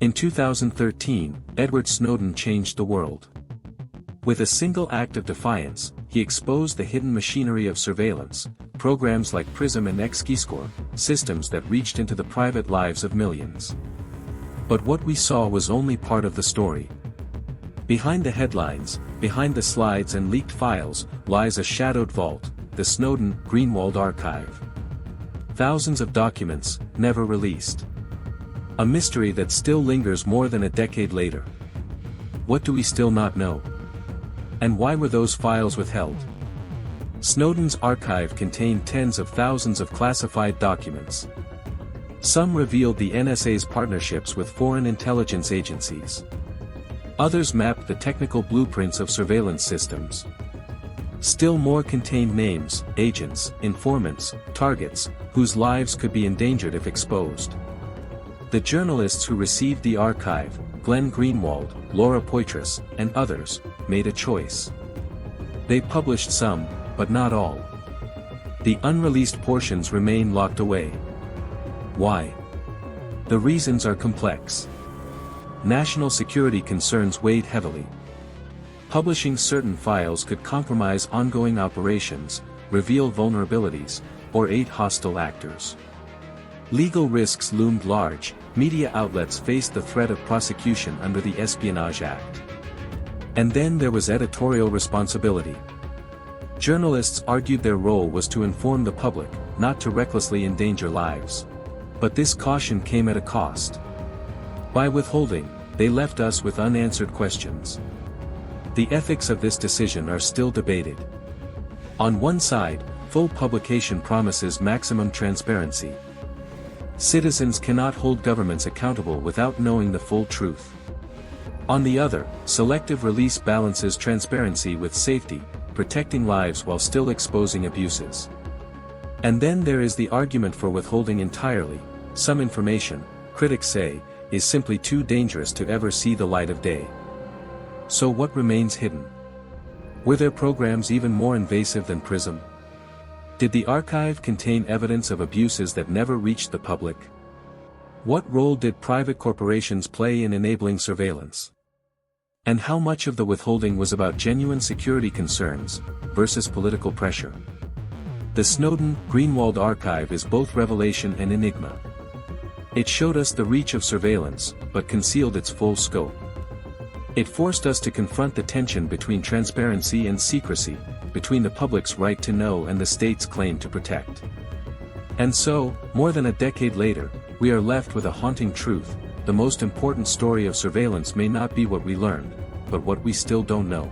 In 2013, Edward Snowden changed the world. With a single act of defiance, he exposed the hidden machinery of surveillance, programs like PRISM and Xkeyscore, systems that reached into the private lives of millions. But what we saw was only part of the story. Behind the headlines, behind the slides and leaked files, lies a shadowed vault, the Snowden Greenwald archive. Thousands of documents, never released. A mystery that still lingers more than a decade later. What do we still not know? And why were those files withheld? Snowden's archive contained tens of thousands of classified documents. Some revealed the NSA's partnerships with foreign intelligence agencies. Others mapped the technical blueprints of surveillance systems. Still more contained names, agents, informants, targets, whose lives could be endangered if exposed. The journalists who received the archive, Glenn Greenwald, Laura Poitras, and others, made a choice. They published some, but not all. The unreleased portions remain locked away. Why? The reasons are complex. National security concerns weighed heavily. Publishing certain files could compromise ongoing operations, reveal vulnerabilities, or aid hostile actors. Legal risks loomed large, media outlets faced the threat of prosecution under the Espionage Act. And then there was editorial responsibility. Journalists argued their role was to inform the public, not to recklessly endanger lives. But this caution came at a cost. By withholding, they left us with unanswered questions. The ethics of this decision are still debated. On one side, full publication promises maximum transparency. Citizens cannot hold governments accountable without knowing the full truth. On the other, selective release balances transparency with safety, protecting lives while still exposing abuses. And then there is the argument for withholding entirely. Some information, critics say, is simply too dangerous to ever see the light of day. So what remains hidden? Were their programs even more invasive than PRISM? Did the archive contain evidence of abuses that never reached the public? What role did private corporations play in enabling surveillance? And how much of the withholding was about genuine security concerns, versus political pressure? The Snowden Greenwald archive is both revelation and enigma. It showed us the reach of surveillance, but concealed its full scope. It forced us to confront the tension between transparency and secrecy, between the public's right to know and the state's claim to protect. And so, more than a decade later, we are left with a haunting truth: the most important story of surveillance may not be what we learned, but what we still don't know.